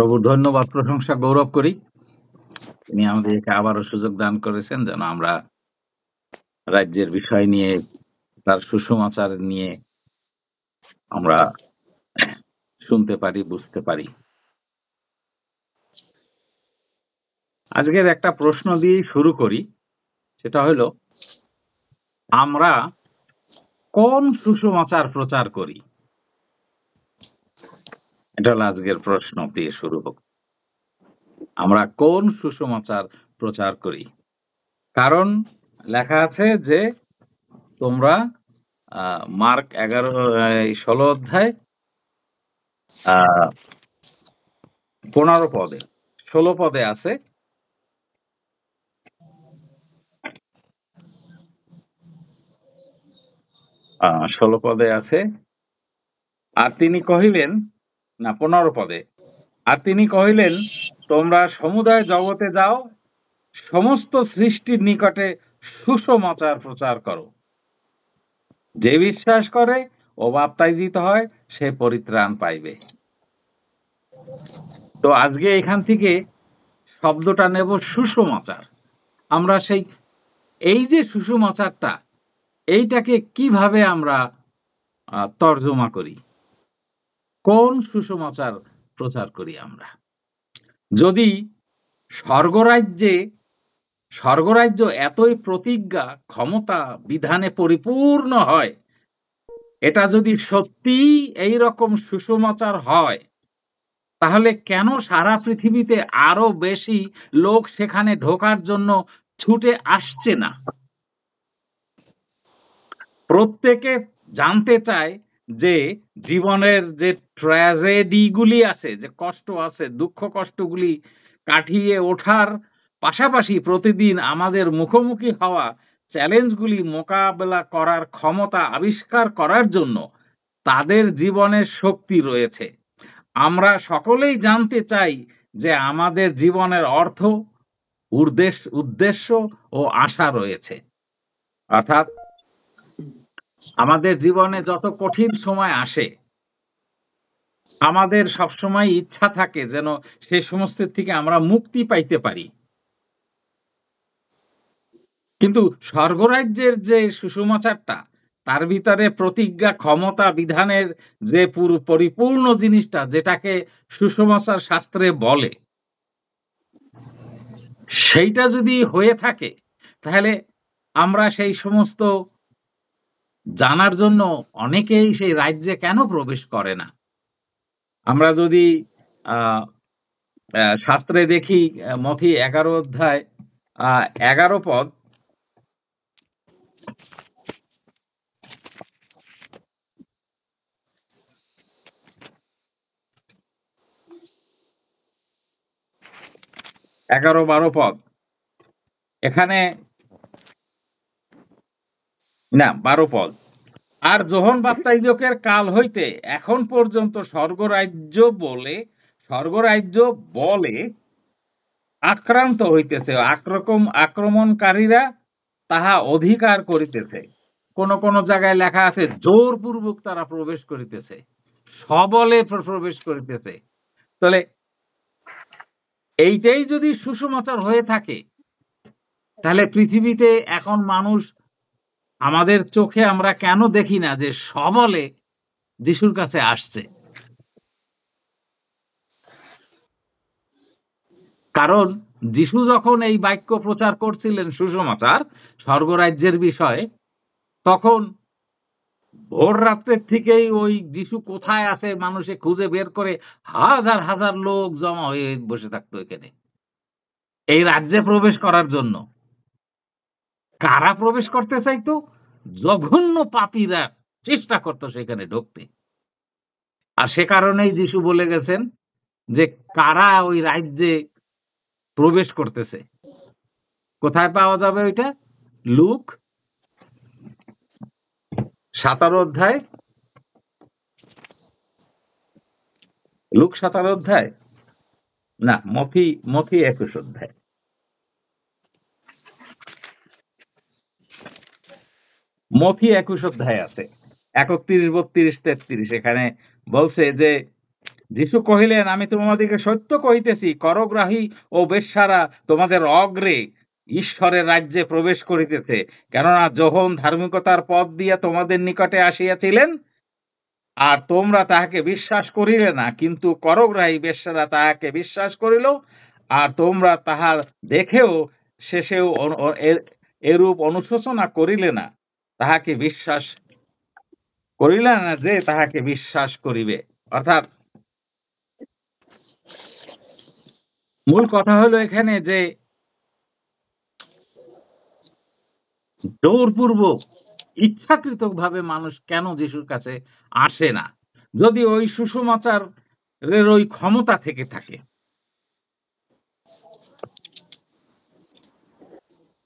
প্রভুর ধন্যবাদ, প্রশংসা, গৌরব করি। তিনি আমাদেরকে আবারও সুযোগ দান করেছেন যেন আমরা রাজ্যের বিষয় নিয়ে, তার সুসমাচার নিয়ে আমরা শুনতে পারি, বুঝতে পারি। আজকের একটা প্রশ্ন দিয়েই শুরু করি, সেটা হলো, আমরা কোন সুসমাচার প্রচার করি? এটা হলো আজকের প্রশ্ন দিয়ে শুরু হোক। আমরা কোন সুসমাচার প্রচার করি? কারণ লেখা আছে যে তোমরা মার্ক 16 অধ্যায় 15 পদে, 16 পদে আছে, ষোলো পদে আছে, আর তিনি কহিলেন, না 15 পদে, আর তিনি কহিলেন, তোমরা সমুদয় জগতে যাও, সমস্ত সৃষ্টির নিকটে সুসমাচার প্রচার করো। যে বিশ্বাস করে ও বাপ্তাইজিত হয় সে পরিত্রাণ পাইবে। তো আজকে এখান থেকে শব্দটা নেব সুসমাচার। আমরা এই যে সুসমাচারটা, এইটাকে কিভাবে আমরা তর্জমা করি? কোন সুসমাচার প্রচার করি আমরা? যদি স্বর্গরাজ্য এতই প্রতিজ্ঞা, ক্ষমতা, বিধানে পরিপূর্ণ হয়, এটা যদি সত্যি এই রকম সুসমাচার হয়, তাহলে কেন সারা পৃথিবীতে আরো বেশি লোক সেখানে ঢোকার জন্য ছুটে আসছে না? প্রত্যেকে জানতে চায় যে জীবনের যে ট্র্যাজেডিগুলি আছে, যে কষ্ট আছে, দুঃখ কষ্টগুলি কাটিয়ে ওঠার পাশাপাশি প্রতিদিন আমাদের মুখোমুখি হওয়া চ্যালেঞ্জগুলি মোকাবেলা করার ক্ষমতা আবিষ্কার করার জন্য তাদের জীবনের শক্তি রয়েছে। আমরা সকলেই জানতে চাই যে আমাদের জীবনের অর্থ, উদ্দেশ্য ও আশা রয়েছে। অর্থাৎ আমাদের জীবনে যত কঠিন সময় আসে, আমাদের সবসময় ইচ্ছা থাকে যেন সে সমস্ত থেকে আমরা মুক্তি পাইতে পারি। কিন্তু স্বর্গরাজ্যের যে সুসমাচারটা, তার ভিতরে প্রতিজ্ঞা, ক্ষমতা, বিধানের যে পরিপূর্ণ জিনিসটা, যেটাকে সুসমাচার শাস্ত্রে বলে, সেইটা যদি হয়ে থাকে, তাহলে আমরা সেই সমস্ত জানার জন্য অনেকেই সেই রাজ্যে কেন প্রবেশ করে না? আমরা যদি শাস্ত্রে দেখি, মথি 11 অধ্যায় 11 পদ, এগারো 12 পদ, এখানে না 12 পদ, আর যোহন বাপ্তাইজকের কাল হইতে এখন পর্যন্ত স্বর্গরাজ্য বলে আক্রান্ত হইতেছে, আক্রমণকারীরা তাহা অধিকার করিতেছে। কোন কোন জায়গায় লেখা আছে জোরপূর্বক তারা প্রবেশ করিতেছে, সবলে প্রবেশ করিতেছে। তাহলে এইটাই যদি সুসমাচার হয়ে থাকে, তাহলে পৃথিবীতে এখন মানুষ, আমাদের চোখে আমরা কেন দেখি না যে সবলে যিশুর কাছে আসছে? কারণ যিশু যখন এই বাক্য প্রচার করছিলেন, সুসমাচার স্বর্গরাজ্যের বিষয়ে, তখন ভোর রাত্রের থেকেই ওই যিশু কোথায় আছে মানুষে খুঁজে বের করে হাজার হাজার লোক জমা হয়ে বসে থাকতো এখানে এই রাজ্যে প্রবেশ করার জন্য। কারা প্রবেশ করতে চাইতো? জঘন্য পাপীরা চেষ্টা করতো সেখানে ঢুকতে। আর সে কারণেই যিশু বলে গেছেন যে কারা ওই রাজ্যে প্রবেশ করতেছে। কোথায় পাওয়া যাবে ওইটা? লুক 17 অধ্যায়, লুক 17 অধ্যায় না, মথি 21 অধ্যায়, মথি 21 অধ্যায় আছে 31, 32, 33। এখানে বলছে যে যীশু কহিলেন, আমি তোমাদিগকে সত্য কহিতেছি, করগ্রাহী ও বেশ্যারা তোমাদের অগ্রে ঈশ্বরের রাজ্যে প্রবেশ করিতেছে। কেননা যোহন ধার্মিকতার পথ দিয়া তোমাদের নিকটে আসিয়াছিলেন, আর তোমরা তাহাকে বিশ্বাস করিলে না, কিন্তু করগ্রাহী বেশ্যারা তাহাকে বিশ্বাস করিল, আর তোমরা তাহা দেখেও শেষেও এরূপ অনুশোচনা করিলে না, তাহাকে বিশ্বাস করিলে না যে তাহাকে বিশ্বাস করিবে। অর্থাৎ মূল কথা হলো এখানে যে জোরপূর্বক ইচ্ছাকৃতভাবে মানুষ কেন যিশুর কাছে আসে না, যদি ওই সুসমাচারের ওই ক্ষমতা থেকে থাকে।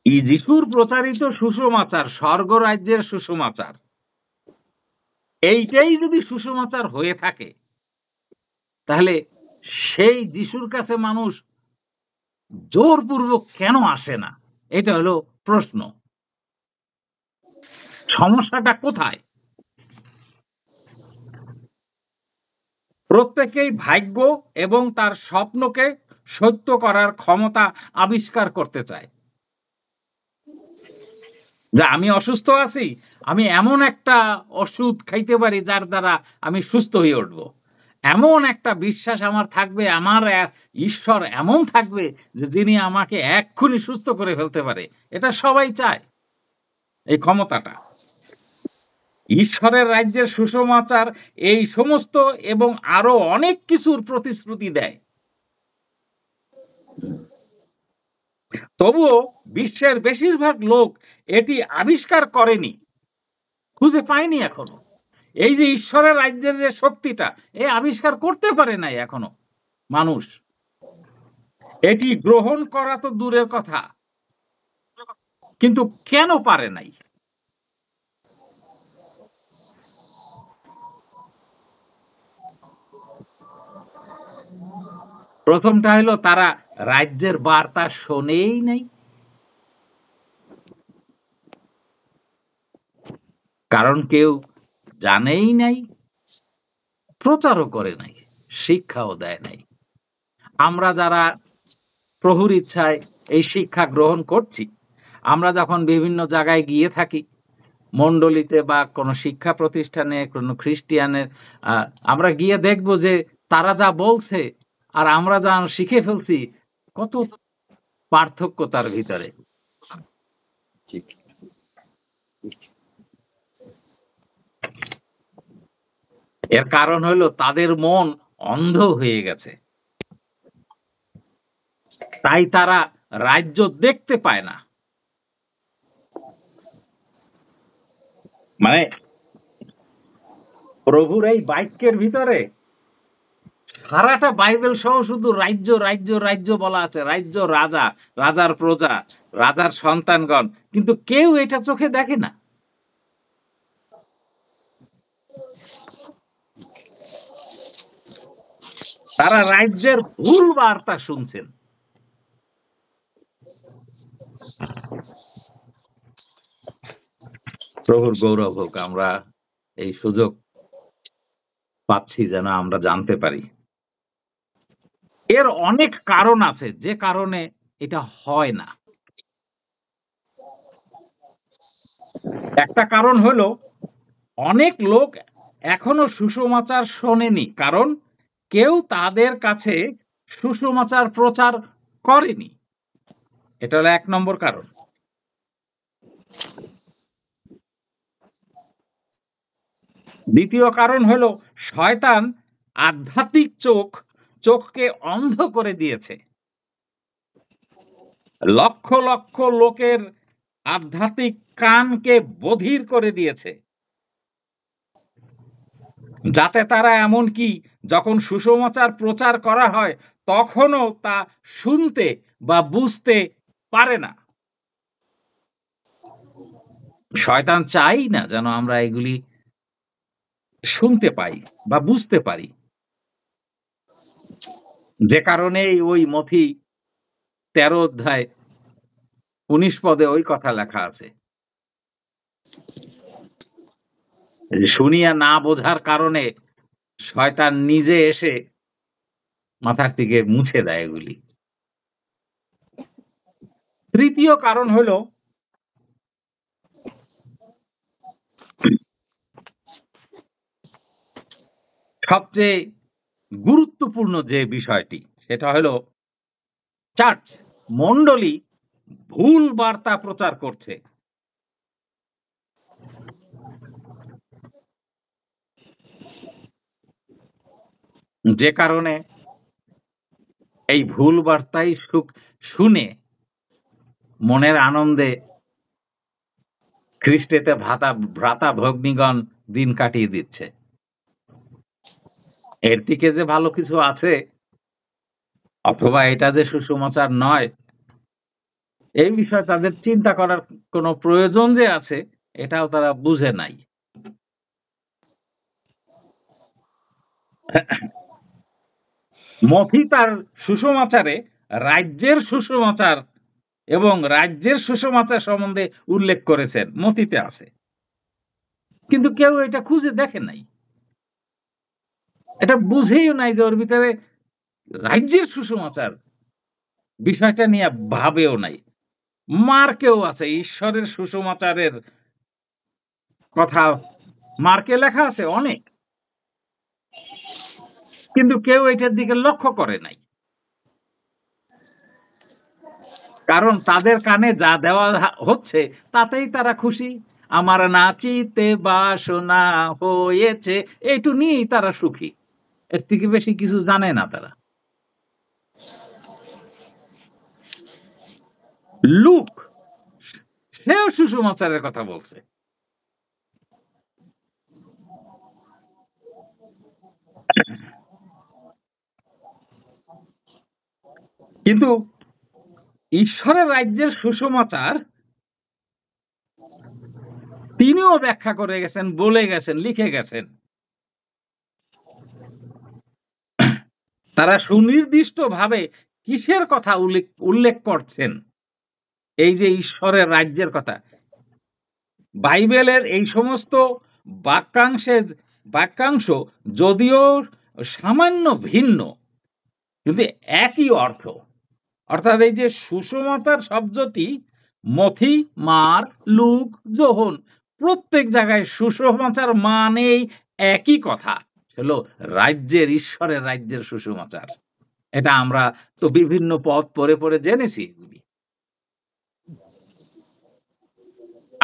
এই যিশুর প্রচারিত সুসমাচার, স্বর্গরাজ্যের সুসমাচার, এইটাই যদি সুসমাচার হয়ে থাকে, তাহলে সেই যিশুর কাছে মানুষ জোরপূর্বক কেন আসে না? এটা হলো প্রশ্ন। সমস্যাটা কোথায়? প্রত্যেকেই ভাগ্য এবং তার স্বপ্নকে সত্য করার ক্ষমতা আবিষ্কার করতে চায়। যে আমি অসুস্থ আছি, আমি এমন একটা ওষুধ খাইতে পারি যার দ্বারা আমি সুস্থ হয়ে উঠব। এমন একটা বিশ্বাস আমার থাকবে, আমার ঈশ্বর এমন থাকবে যে যিনি আমাকে এক্ষুনি সুস্থ করে ফেলতে পারে। এটা সবাই চায়, এই ক্ষমতাটা। ঈশ্বরের রাজ্যের সুসমাচার এই সমস্ত এবং আরো অনেক কিছুর প্রতিশ্রুতি দেয়। তবুও বিশ্বের বেশিরভাগ লোক এটি আবিষ্কার করেনি, খুঁজে পায়নি এখনো। এই যে ঈশ্বরের রাজ্যের যে শক্তিটা, এ আবিষ্কার করতে পারে নাই এখনো মানুষ। এটি গ্রহণ করা তো দূরের কথা, কিন্তু কেন পারে নাই? প্রথমটা হলো তারা রাজ্যের বার্তা শোনেই নাই। কারণ কেউ জানেই নাই, প্রচারও করে নাই, শিক্ষাও দেয় নাই। আমরা যারা প্রভুর ইচ্ছায় এই শিক্ষা গ্রহণ করছি, আমরা যখন বিভিন্ন জায়গায় গিয়ে থাকি, মণ্ডলীতে বা কোনো শিক্ষা প্রতিষ্ঠানে, কোনো খ্রিস্টিয়ানের, আমরা গিয়ে দেখব যে তারা যা বলছে আর আমরা যা শিখে ফেলছি, কত পার্থক্য তার ভিতরে। এর কারণ হলো তাদের মন অন্ধ হয়ে গেছে, তাই তারা রাজ্য দেখতে পায় না। মানে প্রভুর এই বাক্যের ভিতরে সারাটা বাইবেল সহ শুধু রাজ্য রাজ্য রাজ্য বলা আছে, রাজ্য, রাজা, রাজার প্রজা, রাজার সন্তানগণ, কিন্তু কেউ এটা চোখে দেখে না। তারা রাজ্যের ভুল বার্তা শুনছেন। প্রভুর গৌরব হোক, আমরা এই সুযোগ পাচ্ছি যেন আমরা জানতে পারি। এর অনেক কারণ আছে যে কারণে এটা হয় না। একটা কারণ হলো অনেক লোক এখনো সুসমাচার শোনেনি, কারণ কেউ তাদের কাছে সুসমাচার প্রচার করেনি। এটা হলো ১ নম্বর কারণ। দ্বিতীয় কারণ হলো শয়তান আধ্যাত্মিক চোখকে অন্ধ করে দিয়েছে। লক্ষ লক্ষ লোকের আধ্যাত্মিক কানকে বধির করে দিয়েছে, যাতে তারা এমনকি যখন সুসমাচার প্রচার করা হয় তখনও তা শুনতে বা বুঝতে পারে না। শয়তান চাই না যেন আমরা এগুলি শুনতে পাই বা বুঝতে পারি। যে কারণে ওই মথি ১৩ অধ্যায় ১৯ পদে ওই কথা লেখা আছে, শুনিয়া না বোঝার কারণে শয়তান নিজে এসে মাথার থেকে মুছে দেয় এগুলি। তৃতীয় কারণ হলো সবচেয়ে গুরুত্বপূর্ণ যে বিষয়টি, সেটা হলো চার্চ মণ্ডলী ভুল বার্তা প্রচার করছে। যে কারণে এই ভুল বার্তাই শুনে মনের আনন্দে খ্রিস্টেতে ভ্রাতা ভগ্নীগণ দিন কাটিয়ে দিচ্ছে। এর থেকে যে ভালো কিছু আছে অথবা এটা যে সুসমাচার নয়, এই বিষয়ে তাদের চিন্তা করার কোনো প্রয়োজন যে আছে এটাও তারা বুঝে নাই। মথি তার সুসমাচারে রাজ্যের সুসমাচার এবং রাজ্যের সুসমাচার সম্বন্ধে উল্লেখ করেছেন, মথিতে আছে, কিন্তু কেউ এটা খুঁজে দেখে নাই, এটা বুঝেই নাই যে ওর ভিতরে রাজ্যের সুসমাচার বিষয়টা নিয়ে ভাবেও নাই। মার্কেও আছে ঈশ্বরের সুসমাচারের কথা, মার্কে লেখা আছে অনেক, কিন্তু কেউ এটার দিকে লক্ষ্য করে নাই, কারণ তাদের কানে যা দেওয়া হচ্ছে তাতেই তারা খুশি। আমার নাচিতে বাসনা হয়েছে, এইটু নিয়েই তারা সুখী, এর থেকে বেশি কিছু জানে না তারা। লুক সেও সুসমাচারের কথা বলছে, কিন্তু ঈশ্বরের রাজ্যের সুসমাচার তিনিও ব্যাখ্যা করে গেছেন, বলে গেছেন, লিখে গেছেন। তারা সুনির্দিষ্ট ভাবে কিসের কথা উল্লেখ করছেন? এই যে ঈশ্বরের রাজ্যের কথা। বাইবেলের এই সমস্ত বাক্যাংশ যদিও সামান্য ভিন্ন, কিন্তু একই অর্থ। অর্থাৎ এই যে সুসমাচার শব্দটি মথি, মার্ক, লুক, যোহন প্রত্যেক জায়গায় সুসমাচার মানেই একই কথা, হলো রাজ্যের, ঈশ্বরের রাজ্যের সুসমাচার। এটা আমরা তো বিভিন্ন পদ পড়ে পড়ে জেনেছি।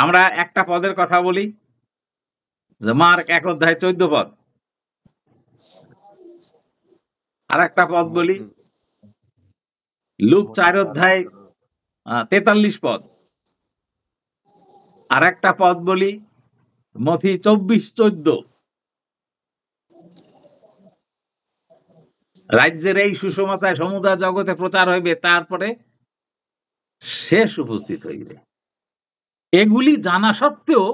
আমরা একটা পদের কথা বলি, যে মার্ক 1 অধ্যায় 14 পদ, আর একটা পদ বলি লুক 4 অধ্যায় 43 পদ, আর একটা পদ বলি মথি 24-14। রাজ্যের এই সুসমাচার সমুদয় জগতে প্রচার হইবে, তারপরে শেষ উপস্থিত হইবে। এগুলি জানা সত্ত্বেও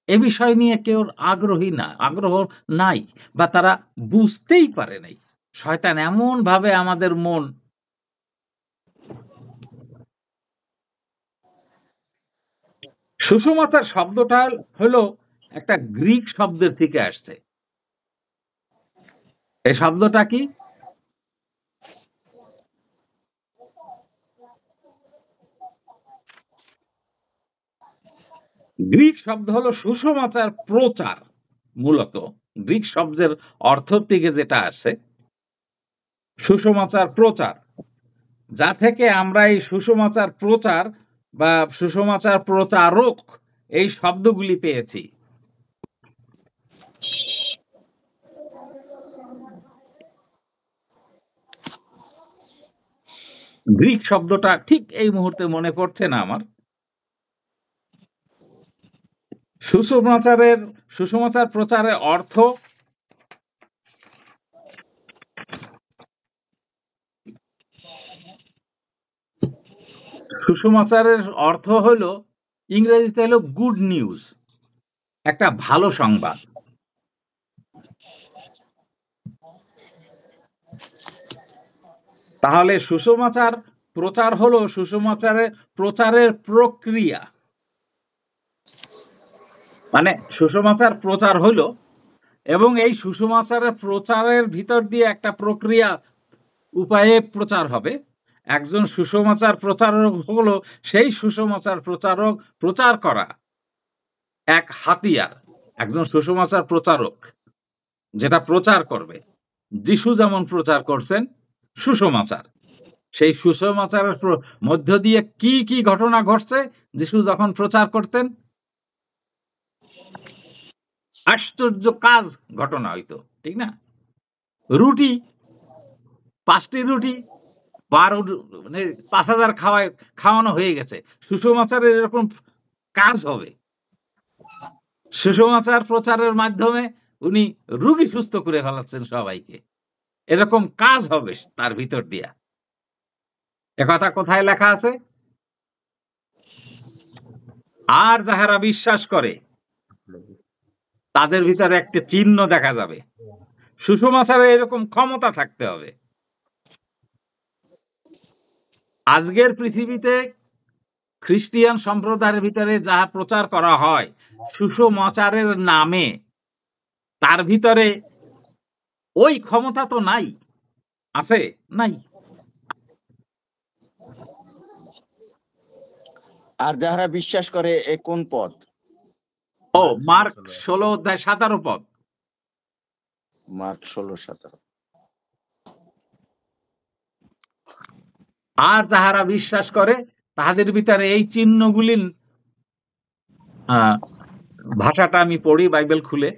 এ বিষয় নিয়ে কেউ আগ্রহ নাই, বা তারা বুঝতেই পারে নাই। শয়তান এমন ভাবে আমাদের মন সুসমাচার শব্দটা হলো একটা গ্রিক শব্দের থেকে আসছে। এই শব্দটা কি? গ্রিক শব্দ হলো সুসমাচার প্রচার। মূলত গ্রিক শব্দের অর্থ থেকে যেটা আসে সুসমাচার প্রচার, যা থেকে আমরা এই সুসমাচার প্রচার বা সুসমাচার প্রচারক এই শব্দগুলি পেয়েছি। গ্রিক শব্দটা ঠিক এই মুহূর্তে মনে পড়ছে না আমার। সুসমাচার প্রচারের অর্থ সুসমাচারের অর্থ হলো ইংরেজিতে হলো গুড নিউজ, একটা ভালো সংবাদ। তাহলে সুসমাচার প্রচার হলো প্রচারের প্রক্রিয়া। মানে সুসমাচার প্রচার হলো এবং এই সুসমাচারের প্রচারের ভিতর দিয়ে একটা প্রক্রিয়া উপায়ে প্রচার হবে। একজন সুসমাচার প্রচারক হলো সেই সুসমাচার প্রচারক প্রচার করা এক হাতিয়ার। একজন সুসমাচার প্রচারক যেটা প্রচার করবে, যিশু যেমন প্রচার করছেন সুসমাচার, সেই সুসমাচারের মধ্য দিয়ে কি কি ঘটনা ঘটছে যিশু যখন প্রচার করতেন? আশ্চর্য কাজ ঘটনা হইতো, ঠিক না? রুটি, 5টি রুটি 5,000 খাওয়ানো হয়ে গেছে। সুসমাচারের এরকম কাজ হবে। সুসমাচার প্রচারের মাধ্যমে উনি রোগী সুস্থ করে ফেলাচ্ছেন সবাইকে। এরকম কাজ হবে তার ভিতর দিয়া। একথা কোথায় লেখা আছে? আর যাহারা বিশ্বাস করে তাদের ভিতরে একটা চিহ্ন দেখা যাবে। সুসমাচারে এরকম ক্ষমতা থাকতে হবে। আজকের পৃথিবীতে খ্রিস্টিয়ান সম্প্রদায়ের ভিতরে যাহা প্রচার করা হয় সুসমাচারের নামে, তার ভিতরে ওই ক্ষমতা তো নাই। আছে? নাই। আর যাহারা বিশ্বাস করে এ কোন পদ? ও মার্ক 16:17 পদ। মার্ক 16:17। আর যাহারা বিশ্বাস করে তাহাদের ভিতরে এই চিহ্নগুলি, ভাষাটা আমি পড়ি বাইবেল খুলে।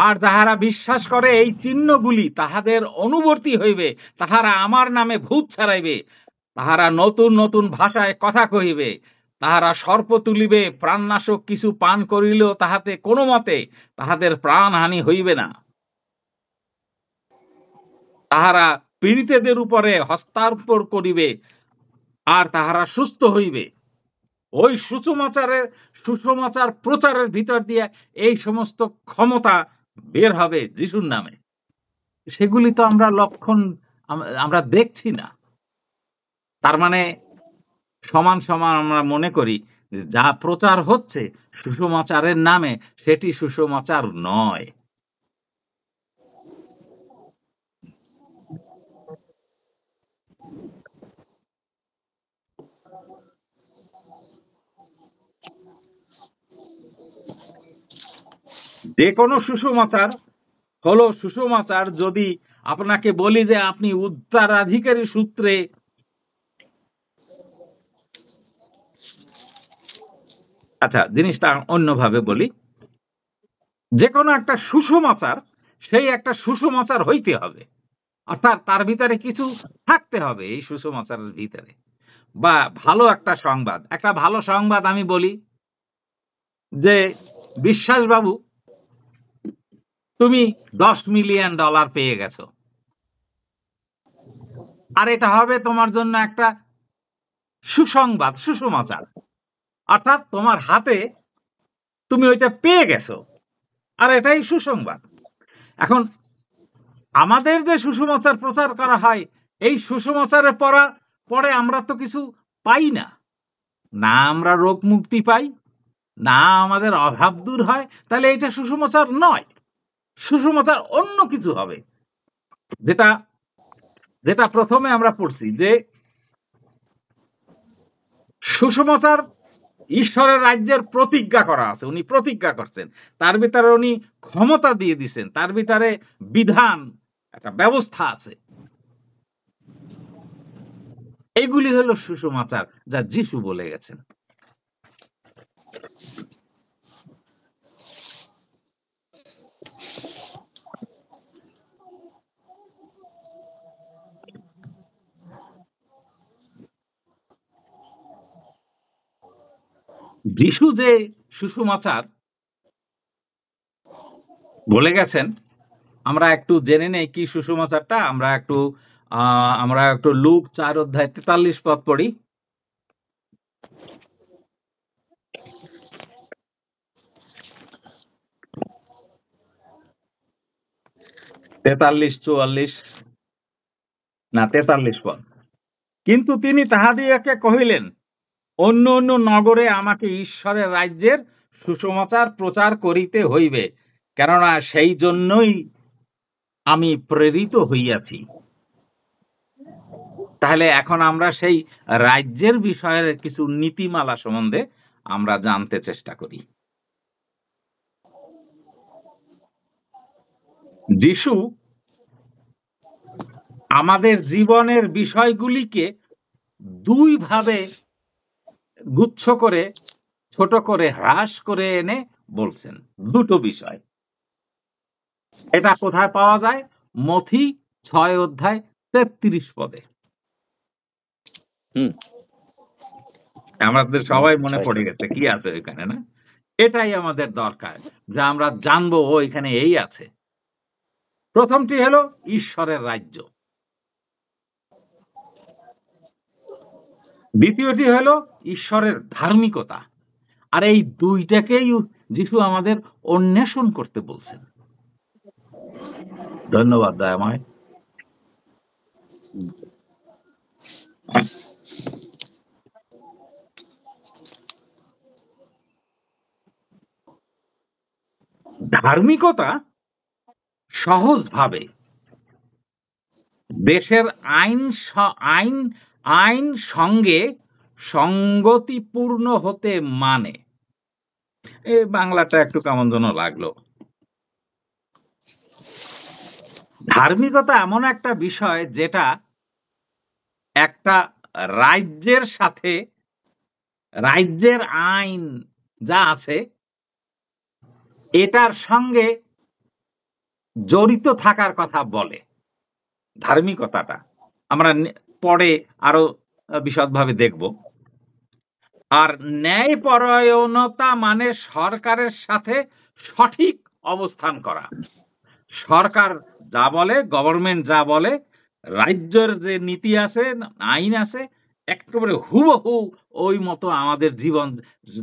আর যাহারা বিশ্বাস করে এই চিহ্নগুলি তাহাদের অনুবর্তী হইবে, তাহারা আমার নামে ভূত ছাড়াইবে, তাহারা নতুন নতুন ভাষায় কথা কহিবে, তাহারা সর্প তুলিবে, প্রাণনাশক কিছু পান করিলেও তাহাতে কোনো মতে তাহাদের প্রাণহানি হইবে না, তাহারা পীড়িতদের উপরে হস্তার্পণ করিবে, আর তাহারা সুস্থ হইবে। ওই সুসমাচার প্রচারের ভিতর দিয়ে এই সমস্ত ক্ষমতা বের হবে যিশুর নামে। সেগুলি তো আমরা লক্ষণ আমরা দেখছি না। তার মানে সমান সমান আমরা মনে করি যা প্রচার হচ্ছে সুসমাচারের নামে সেটি সুসমাচার নয়। যে কোনো সুসমাচার হলো সুসমাচার যদি আপনাকে বলি যে আপনি উত্তরাধিকারী সূত্রে আচ্ছা, জিনিসটা অন্যভাবে বলি, যে কোনো একটা সুসমাচার সেই একটা সুসমাচার হইতে হবে, অর্থাৎ তার ভিতরে কিছু থাকতে হবে এই সুসমাচারের ভিতরে, বা ভালো একটা সংবাদ। একটা ভালো সংবাদ আমি বলি যে বিশ্বাস বাবু তুমি $10 মিলিয়ন পেয়ে গেছো, আর এটা হবে তোমার জন্য একটা সুসংবাদ, সুসমাচার, অর্থাৎ তোমার হাতে তুমি ওইটা পেয়ে গেছো, আর এটাই সুসংবাদ। এখন আমাদের যে সুসমাচার প্রচার করা হয় এই সুসমাচারের পরে আমরা তো কিছু পাই না, না আমরা রোগ মুক্তি পাই, না আমাদের অভাব দূর হয়, তাহলে এটা সুসমাচার নয়। সুসমাচার অন্য কিছু হবে, যেটা যেটা প্রথমে আমরা পড়ছি যে সুসমাচার ঈশ্বরের রাজ্যের প্রতিজ্ঞা করা আছে, উনি প্রতিজ্ঞা করছেন, তার ভিতরে উনি ক্ষমতা দিয়ে দিচ্ছেন, তার ভিতরে বিধান, একটা ব্যবস্থা আছে। এগুলি হলো সুসমাচার যা যিশু বলে গেছেন। যিশু যে সুসমাচার বলে গেছেন, আমরা একটু জেনে নেই কি সুসমাচারটা। আমরা একটু লুক 4:43 পদ পড়ি। 43 পদ। কিন্তু তিনি তাহাদিগকে কহিলেন, অন্য অন্য নগরে আমাকে ঈশ্বরের রাজ্যের সুসমাচার প্রচার করিতে হইবে, কেননা সেই জন্যই আমি প্রেরিত হইয়াছি। তাহলে এখন আমরা সেই রাজ্যের বিষয়ের কিছু নীতিমালা সম্বন্ধে আমরা জানতে চেষ্টা করি। যিশু আমাদের জীবনের বিষয়গুলিকে দুই ভাবে গুচ্ছ করে, ছোট করে, হ্রাস করে এনে বলছেন। দুটো বিষয়। এটা কোথায় পাওয়া যায়? মথি 6 অধ্যায় 33 পদে। হুম আমাদের সবাই মনে 6 পড়ে গেছে কি আছে ওইখানে, না? এটাই আমাদের দরকার, যে আমরা জানবো ও এখানে এই আছে। প্রথমটি হলো ঈশ্বরের রাজ্য, দ্বিতীয়টি হলো ঈশ্বরের ধার্মিকতা। আর এই দুইটাকেই যিশু আমাদের অন্বেষণ করতে বলছেন। ধন্যবাদ দয়াময়। ধার্মিকতা সহজভাবে দেশের আইন আইন সঙ্গে সঙ্গতিপূর্ণ হতে মানে। এই বাংলাটা একটু কেমন যেন লাগলো। ধার্মিকতা এমন একটা বিষয় যেটা একটা রাজ্যের সাথে, রাজ্যের আইন যা আছে এটার সঙ্গে জড়িত থাকার কথা বলে। ধার্মিকতাটা আমরা পরে আরো বিশদভাবে দেখব। আর ন্যায়পরায়ণতা মানে সরকারের সাথে সঠিক অবস্থান করা। সরকার যা বলে, গভর্নমেন্ট যা বলে, রাজ্যের যে নীতি আছে, আইন আছে, একেবারে হুবহু ওই মতো আমাদের জীবন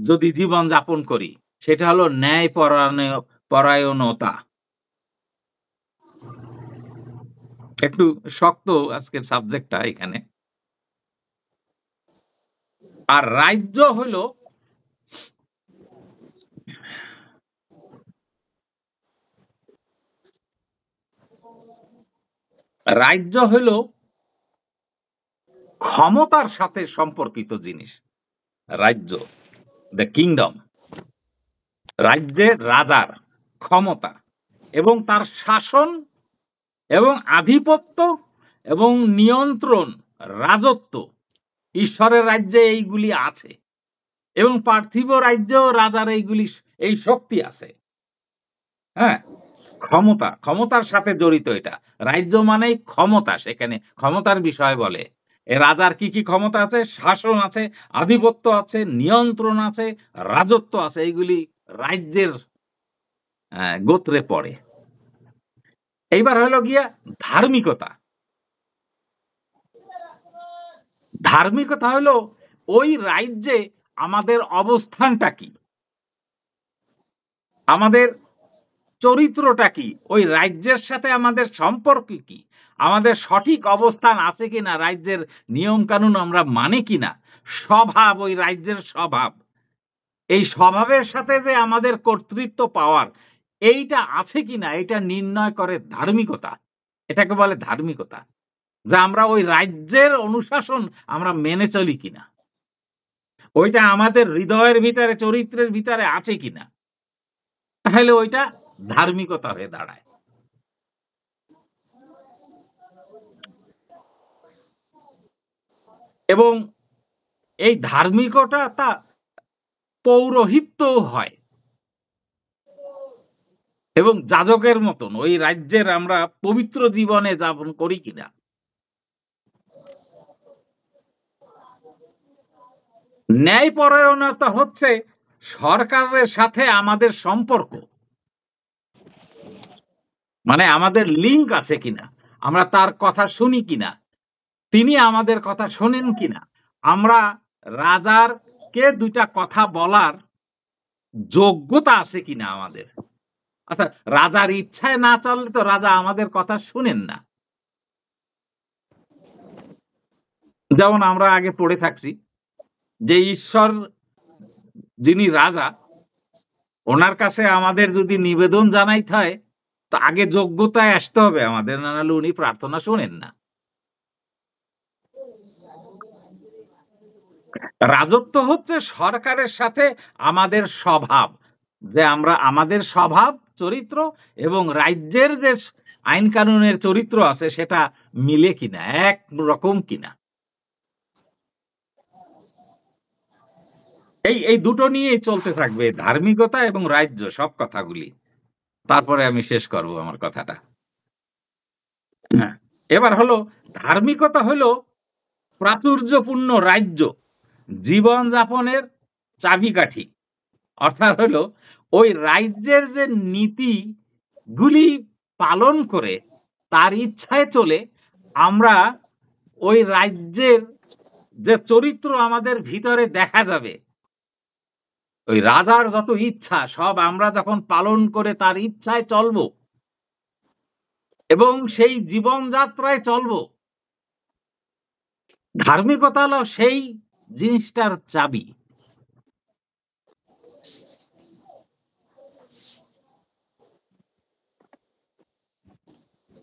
যদি জীবন যাপন করি, সেটা হলো ন্যায়পরায়ণতা। একটু শক্ত আজকের সাবজেক্টটা এখানে। আর রাজ্য হলো ক্ষমতার সাথে সম্পর্কিত জিনিস। রাজ্য, দ্য কিংডম, রাজ্যের রাজার ক্ষমতা এবং তার শাসন এবং আধিপত্য এবং নিয়ন্ত্রণ, রাজত্ব। ঈশ্বরের রাজ্যে এইগুলি আছে এবং পার্থিব রাজ্যেও রাজার এই শক্তি আছে। হ্যাঁ, ক্ষমতার সাথে জড়িত এটা। রাজ্য মানেই ক্ষমতা, সেখানে ক্ষমতার বিষয় বলে। এ রাজার কি কি ক্ষমতা আছে? শাসন আছে, আধিপত্য আছে, নিয়ন্ত্রণ আছে, রাজত্ব আছে। এইগুলি রাজ্যের গোত্রে পড়ে। এইবার হলো গিয়া ধার্মিকতা। ধার্মিকতা হলো ওই রাজ্যে আমাদের অবস্থানটা কি, আমাদের চরিত্রটা কি, ওই রাজ্যের সাথে আমাদের সম্পর্ক কি, আমাদের সঠিক অবস্থান আছে কিনা, রাজ্যের নিয়ম কানুন আমরা মানে কিনা, স্বভাব, ওই রাজ্যের স্বভাব, এই স্বভাবের সাথে যে আমাদের কর্তৃত্ব পাওয়ার এইটা আছে কিনা, এটা নির্ণয় করে ধার্মিকতা। এটাকে বলে ধার্মিকতা, যা আমরা ওই রাজ্যের অনুশাসন আমরা মেনে চলি কিনা, ওইটা আমাদের হৃদয়ের ভিতরে, চরিত্রের ভিতরে আছে কিনা, তাহলে ওইটা ধার্মিকতা হয়ে দাঁড়ায়। এবং এই ধার্মিকতা পৌরোহিত্য হয় এবং যাজকের মতন ওই রাজ্যের আমরা পবিত্র জীবনে যাপন করি কিনা। ন্যায়পরায়ণতা হচ্ছে সরকারের সাথে আমাদের সম্পর্ক, মানে আমাদের লিঙ্ক আছে কিনা, আমরা তার কথা শুনি কিনা, তিনি আমাদের কথা শোনেন কিনা, আমরা রাজার কে দুইটা কথা বলার যোগ্যতা আছে কিনা আমাদের। অর্থাৎ রাজার ইচ্ছায় না চললে তো রাজা আমাদের কথা শুনেন না। যেমন আমরা আগে পড়ে থাকছি যে ঈশ্বর যিনি রাজা, ওনার কাছে আমাদের যদি নিবেদন জানাইতে হয়, তো আগে যোগ্যতায় আসতে হবে আমাদের, না নাহলে উনি প্রার্থনা শোনেন না। রাজত্ব হচ্ছে সরকারের সাথে আমাদের স্বভাব, যে আমরা আমাদের স্বভাব চরিত্র এবং রাজ্যের যে আইন কানুনের চরিত্র আছে সেটা মিলে কিনা, এক রকম কিনা। এই দুটো নিয়েই চলতে থাকবে, ধার্মিকতা এবং রাজ্য, সব কথাগুলি। তারপরে আমি শেষ করব আমার কথাটা। হ্যাঁ, এবার হলো ধার্মিকতা হলো প্রাচুর্যপূর্ণ রাজ্য, জীবন যাপনের চাবিকাঠি। অর্থাৎ হলো ওই রাজ্যের যে নীতিগুলি পালন করে তার ইচ্ছায় চলে আমরা ওই রাজ্যের যে চরিত্র আমাদের ভিতরে দেখা যাবে, ওই রাজার যত ইচ্ছা সব আমরা যখন পালন করে তার ইচ্ছায় চলব এবং সেই জীবনযাত্রায় চলব, ধার্মিকতা হলো সেই জিনিসটার চাবি।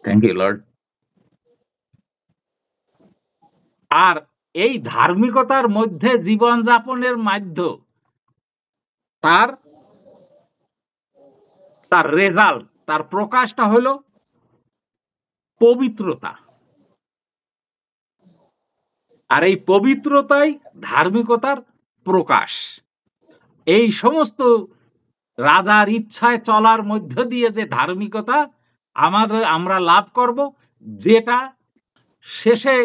Thank you Lord. আর এই ধার্মিকতার মধ্যে জীবনযাপনের মাধ্যম, তার তার রেজাল্ট, তার প্রকাশটা হলো পবিত্রতা। আর এই পবিত্রতাই ধার্মিকতার প্রকাশ। এই সমস্ত রাজার ইচ্ছায় চলার মধ্য দিয়ে যে ধার্মিকতা আমরা লাভ করব, যেটা শেষে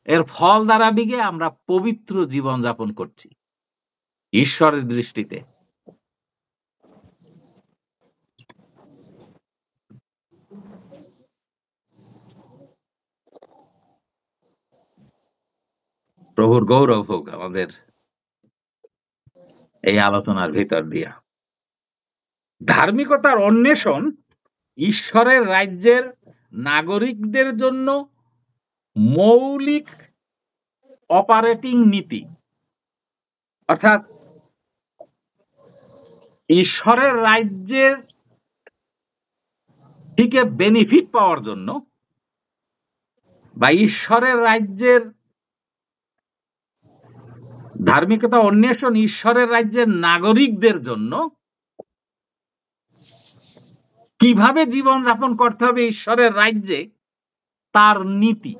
এর ফল দাঁড়াবে গিয়ে আমরা পবিত্র জীবন যাপন করছি ঈশ্বরের দৃষ্টিতে। প্রভুর গৌরব হোক আমাদের এই আলোচনার ভিতর দিয়া। ধার্মিকতার অন্বেষণ ঈশ্বরের রাজ্যের নাগরিকদের জন্য মৌলিক অপারেটিং নীতি। অর্থাৎ ঈশ্বরের রাজ্যের থেকে বেনিফিট পাওয়ার জন্য বা ঈশ্বরের রাজ্যের ধার্মিকতা অন্বেষণ ঈশ্বরের রাজ্যের নাগরিকদের জন্য কিভাবে জীবন যাপন করতে হবে ঈশ্বরের রাজ্যে, তার নীতি,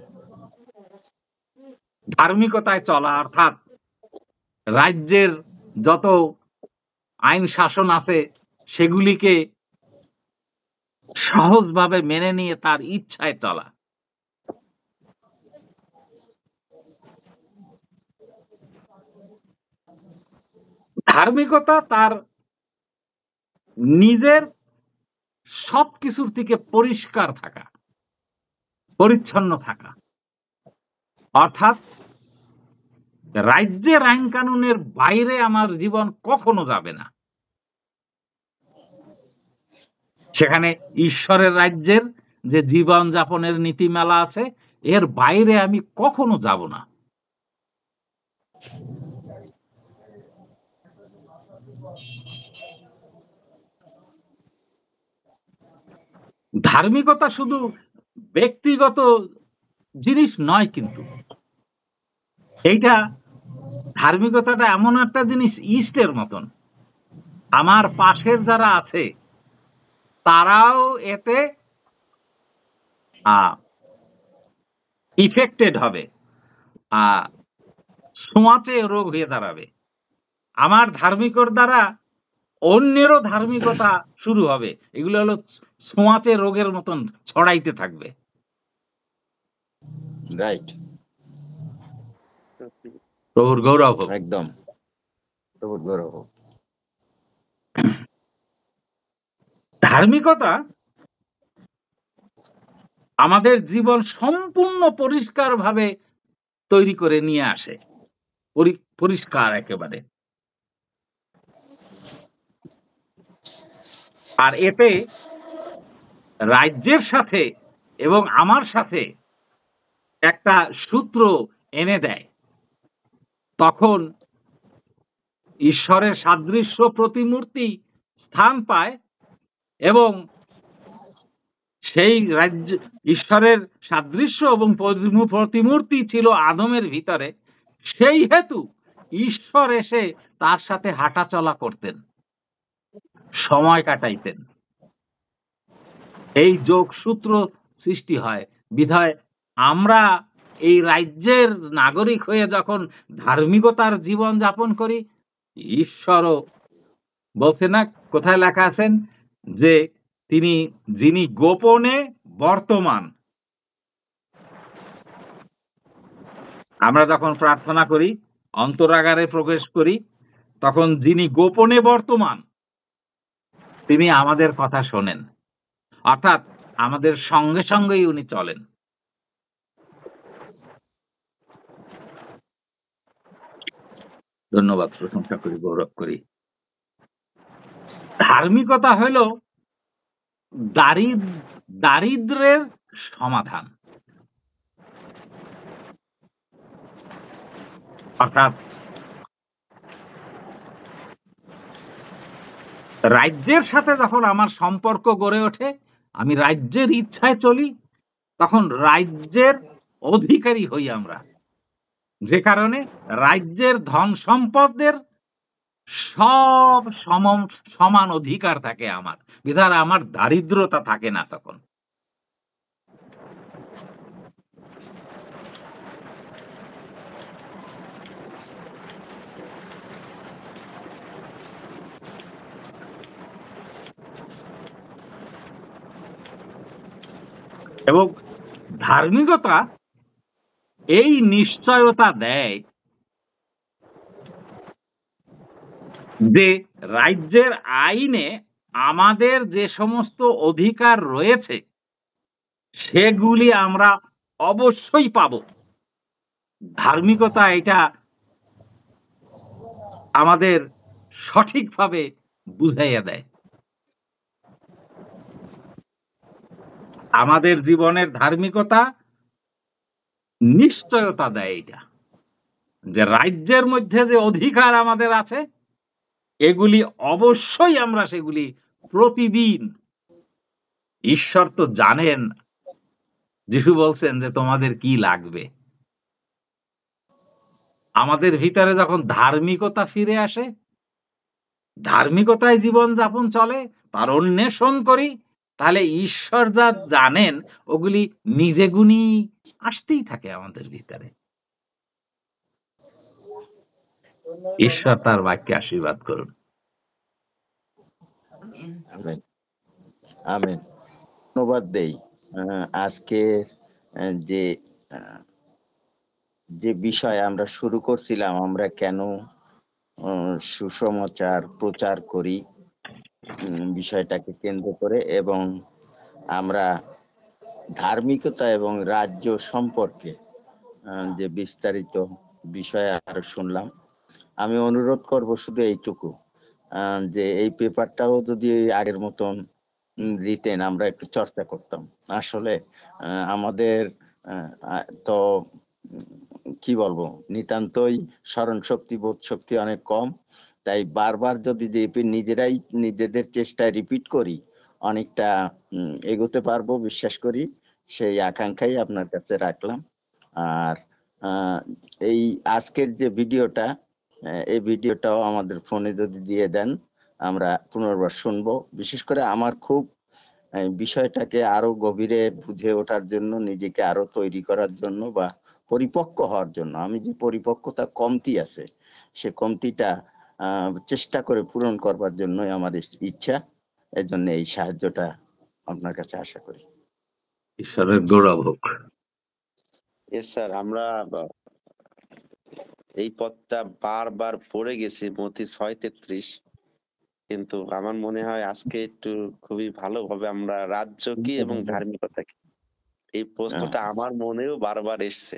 ধার্মিকতায় চলা। অর্থাৎ রাজ্যের যত আইন শাসন আছে সেগুলিকে সহজভাবে মেনে নিয়ে তার ইচ্ছায় চলা। ধার্মিকতা তার নিজের সবকিছুর থেকে পরিষ্কার থাকা, পরিচ্ছন্ন থাকা। অর্থাৎ রাজ্যের আইন কানুনের বাইরে আমার জীবন কখনো যাবে না। সেখানে ঈশ্বরের রাজ্যের যে জীবন যাপনের নীতিমালা আছে এর বাইরে আমি কখনো যাব না। ধার্মিকতা শুধু ব্যক্তিগত জিনিস নয়, কিন্তু এইটা ধার্মিকতাটা এমন একটা জিনিস ইস্টের মতন। আমার পাশের যারা আছে তারাও এতে ইফেক্টেড হবে, ছোঁয়াচে রোগ হয়ে দাঁড়াবে। আমার ধার্মিকর দ্বারা অন্যেরও ধার্মিকতা শুরু হবে, এগুলো হলো ছোঁয়াচে রোগের মতন ছড়াইতে থাকবে। রাইট, প্রভুর গৌরব হোক। একদম প্রভুর গৌরব হোক। ধার্মিকতা আমাদের জীবন সম্পূর্ণ পরিষ্কারভাবে তৈরি করে নিয়ে আসে, পরিষ্কার একেবারে। আর এতে রাজ্যের সাথে এবং আমার সাথে একটা সূত্র এনে দেয়। তখন ঈশ্বরের সাদৃশ্য প্রতিমূর্তি স্থান পায় এবং সেই রাজ্য ঈশ্বরের সাদৃশ্য এবং প্রতিমূর্তি ছিল আদমের ভিতরে, সেই হেতু ঈশ্বর এসে তার সাথে হাঁটাচলা করতেন, সময় কাটাইতেন। এই যোগসূত্র সৃষ্টি হয় বিধায় আমরা এই রাজ্যের নাগরিক হয়ে যখন ধার্মিকতার জীবন যাপন করি, ঈশ্বরও বলছে না, কোথায় লেখা আছেন যে তিনি যিনি গোপনে বর্তমান। আমরা যখন প্রার্থনা করি, অন্তরাগারে প্রবেশ করি, তখন যিনি গোপনে বর্তমান তিনি আমাদের কথা শোনেন, অর্থাৎ আমাদের সঙ্গে সঙ্গেই উনি চলেন। ধন্যবাদ, প্রশংসা করি, গৌরব করি। ধার্মিকতা হইল দারিদ্র্যের সমাধান, অর্থাৎ রাজ্যের সাথে যখন আমার সম্পর্ক গড়ে ওঠে, আমি রাজ্যের ইচ্ছায় চলি, তখন রাজ্যের অধিকারী হই আমরা, যে কারণে রাজ্যের ধন সম্পদের সব সমান অধিকার থাকে আমার, বিধায় আমার দারিদ্রতা থাকে না তখন। এবং ধার্মিকতা এই নিশ্চয়তা দেয় যে রাজ্যের আইনে আমাদের যে সমস্ত অধিকার রয়েছে সেগুলি আমরা অবশ্যই পাব। ধার্মিকতা এটা আমাদের সঠিকভাবে বুঝাইয়া দেয়। আমাদের জীবনের ধার্মিকতা নিশ্চয়তা দেয় এটা, যে রাজ্যের মধ্যে যে অধিকার আমাদের আছে এগুলি অবশ্যই আমরা সেগুলি প্রতিদিন, ঈশ্বর তো জানেন, যিশু বলছেন যে তোমাদের কি লাগবে। আমাদের ভিতরে যখন ধার্মিকতা ফিরে আসে, ধার্মিকতায় জীবন যাপন চলে, তার অন্বেষণ করি, তাহলে ঈশ্বর যা জানেন ওগুলি নিজে গুণী আসতেই থাকে আমাদের ভিতরে। ঈশ্বর তার বাক্যে আশীর্বাদ করুন। আমেন। আমেন। ধন্যবাদ দেই। আজকে যে যে বিষয় আমরা শুরু করছিলাম, আমরা কেন সুসমাচার প্রচার করি, বিষয়টাকে কেন্দ্র করে, এবং আমরা ধার্মিকতা এবং রাজ্য সম্পর্কে যে বিস্তারিত বিষয় আরো শুনলাম। আমি অনুরোধ করব শুধু এইটুকু, যে এই পেপারটাও যদি আগের মতন দিতেন, আমরা একটু চর্চা করতাম। আসলে আমাদের তো কি বলবো, নিতান্তই স্মরণ শক্তি, বোধ শক্তি অনেক কম। তাই বারবার যদি নিজেরাই নিজেদের চেষ্টায় রিপিট করি, অনেকটা এগোতে পারবো বিশ্বাস করি। সেই আকাঙ্ক্ষাই আপনার কাছে রাখলাম। আর এই আজকের যে ভিডিওটা, এই ভিডিওটাও আমাদের ফোনে যদি দিয়ে দেন, আমরা পুনর্বার শুনবো। বিশেষ করে আমার খুব বিষয়টাকে আরো গভীরে বুঝে ওঠার জন্য, নিজেকে আরো তৈরি করার জন্য বা পরিপক্ক হওয়ার জন্য, আমি যে পরিপক্কতা কমতি আছে সে কমতিটা চেষ্টা করে পূরণ করবার জন্যই আমাদের ইচ্ছা। এর জন্য এই সাহায্যটা আপনার কাছে আশা করি। ঈশ্বরের গৌরব হোক। স্যার, আমরা এই পথটা বারবার পড়ে গেছি, মতি 6:33, কিন্তু আমার মনে হয় আজকে একটু খুবই ভালোভাবে আমরা রাজ্য কি এবং ধার্মিকতা কি, এই প্রশ্নটা আমার মনেও বারবার এসছে।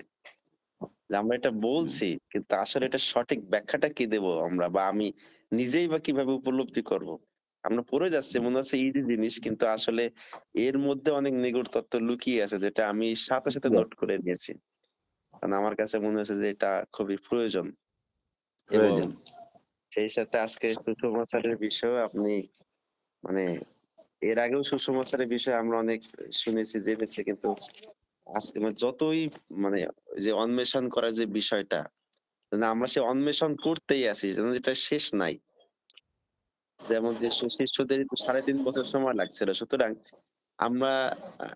আমরা এটা বলছি, কিন্তু আসলে এটা সঠিক ব্যাখ্যাটা কি দেব আমরা, বা আমি নিজেই বা কিভাবে উপলব্ধি করব? আমরা পড়ে যাচ্ছি, মনে হচ্ছে ইজি জিনিস, কিন্তু আসলে এর মধ্যে অনেক নিগূঢ় তত্ত্ব লুকিয়ে আছে, যেটা আমি সাথে সাথে নোট করে নিয়েছি। কারণ আমার কাছে মনে হচ্ছে যে এটা খুবই প্রয়োজন। এবং সেই সাথে আজকে সুসমাচারের বিষয়ে আপনি মানে এর আগেও সুসমাচারের বিষয়ে আমরা অনেক শুনেছি, জেনেছি, কিন্তু আজকে মানে যতই মানে ওই যে অন্বেষণ করার যে বিষয়টা, না আমরা সে অন্বেষণ করতেই আছি যেন এটা শেষ নাই। যেমন যে শিষ্যদের ৩.৫ বছর সময় লাগছিল। সুতরাং আমরা আ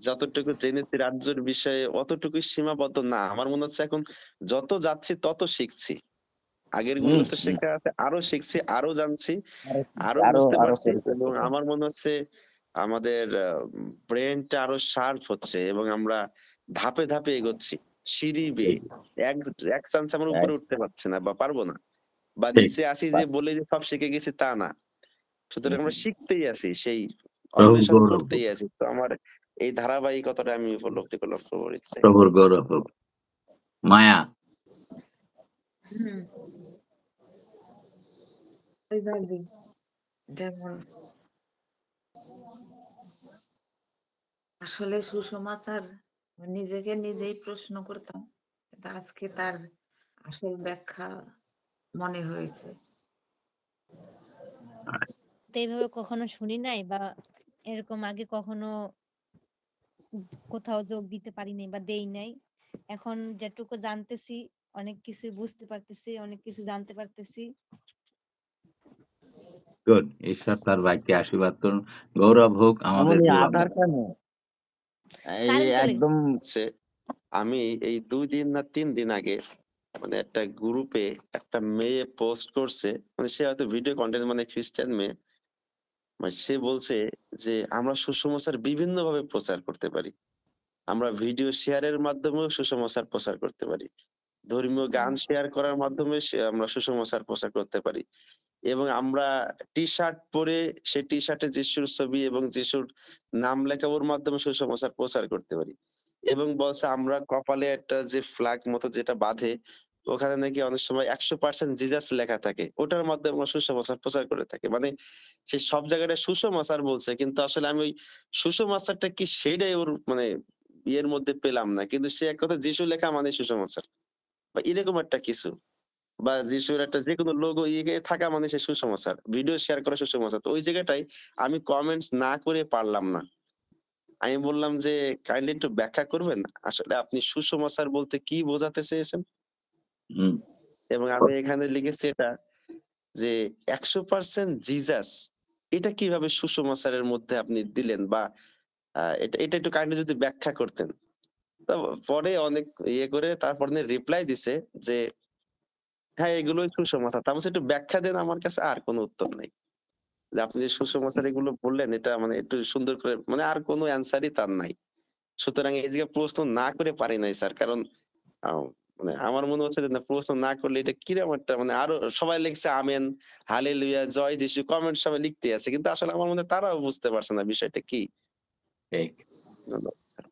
যতটুকু জেনেছি রাজ্যের বিষয়ে অতটুকুই সীমাবদ্ধ না। আমার মনে হচ্ছে এখন যত যাচ্ছি তত শিখছি। আগের গুলো হুম, তো হুম। শেখা আছে, আরো শিখছি, আরো জানছি, আরো শিখছি, আরো আরো বুঝতে আরো পারছি, পরিচিত এবং হবো। আমার মনে হচ্ছে আমাদের ব্রেইনটা আরো শার্প হচ্ছে এবং আমরা ধাপে, ধাপে এগোচ্ছি। সিঁড়ি বেয়ে। ঠিক এক এক চান্সে আমরা এক উপরে উঠতে পারছি না বা পারব না। বা ঠিক নিচে আছি যে বাহ! বলে যে সব শিখে গেছি তা না। সুতরাং আমরা হুম। শিখতেই আছি, সেই প্রভুর অন্বেষণ গৌরব হোক, করতেই আছি। তো আমার এই ধারাবাহিকতাটা আমি উপলব্ধি করলাম প্রভুর ইচ্ছায়। প্রভুর গৌরব হোক। মায়া, হুম, ওইভাবেই। যেমন আসলে সুসমাচার নিজেকে নিজেই প্রশ্ন করতাম। কিন্তু আজকে তার আসল ব্যাখ্যা মনে হয়েছে। তো এইভাবে কখনো শুনি নাই বা এরকম আগে কখনো কোথাও যোগ দিতে পারি নাই বা দেই নাই। এখন যেটুকু জানতেছি, অনেক কিছু বুঝতে পারতেছি, অনেক কিছু জানতে পারতেছি। গুড। ঈশ্বর তার বাক্যে আশীর্বাদ করুন। গৌরব হোক আমাদের এমনই আধার গোলামের। কেন? এই কারেন্ট চলে একদম হচ্ছে আমি এই ২ দিন না ৩ দিন আগে মানে একটা গ্রুপে একটা মেয়ে পোস্ট করছে। মানে সে হয়তো ভিডিও কনটেন্ট, মানে খ্রিস্টান মেয়ে। মানে সে বলছে যে আমরা সুসমাচার বিভিন্নভাবে প্রচার করতে পারি। আমরা ভিডিও শেয়ারের মাধ্যমেও সুসমাচার প্রচার করতে পারি। ধর্মীয় গান শেয়ার করার মাধ্যমে আমরা সুসমাচার প্রচার করতে পারি। এবং আমরা টি-শার্ট পরে সেই টি-শার্টে যিশুর ছবি এবং যিশুর নাম লেখা ওর মাধ্যমে সুসমাচার প্রচার করতে পারি। এবং বলছে আমরা কপালে একটা যে ফ্ল্যাগ মতো যেটা বাঁধে, ওখানে নাকি অনেক সময় ১০০% জিজাস লেখা থাকে। ওটার মাধ্যমে আমরা সুসমাচার প্রচার করে থাকি। মানে সে সব জায়গাটায় সুসমাচার বলছে। কিন্তু আসলে আমি ওই সুসমাচারটা কি সেইটাই ওর মানে ইয়ের মধ্যে পেলাম না। কিন্তু সে এক কথায় যিশু লেখা মানে সুসমাচার। বা এরকম একটা কিছু। বা যিশুর একটা যেকোনো লোগো থাকা মানে সে সুসমাচার। ভিডিও শেয়ার করা সুসমাচার। তো ওই জায়গাটায় আমি কমেন্টস না করে পারলাম না। আমি বললাম যে, "কাইন্ডলি একটু ব্যাখ্যা করবেন? আসলে আপনি সুসমাচার বলতে কি বোঝাতে চেয়েছেন?" হুম, এবং আমি এখানে লিখেছি এটা যে ১০০% জিসাস এটা কিভাবে সুসমাচারের মধ্যে আপনি দিলেন? বা এটা এটা একটু কাইন্ডলি যদি ব্যাখ্যা করতেন। তো পরে অনেক ইয়ে করে তারপর রিপ্লাই দিছে যে, "হ্যাঁ, এগুলোই সুসমাচার।" তো আমি বলছি, "একটু ব্যাখ্যা দেন।" আমার কাছে আর কোন উত্তর নাই। যে আপনি যে সুসমাচার এগুলো বললেন, এটা মানে একটু সুন্দর করে মানে আর কোন অ্যান্সারই তার নাই। সুতরাং এই জায়গায় প্রশ্ন না করে পারি নাই স্যার। কারণ আ মানে আমার মনে হচ্ছে যে না, প্রশ্ন না করলে এটা কিরকম একটা মানে আরো সবাই লিখছে আমেন, হালেলুয়া, জয় যিশু, কমেন্ট সবাই লিখতেই আছে। কিন্তু আসলে আমার মনে হয় তারাও বুঝতে পারছে না বিষয়টা কি। ঠিক। ধন্যবাদ স্যার।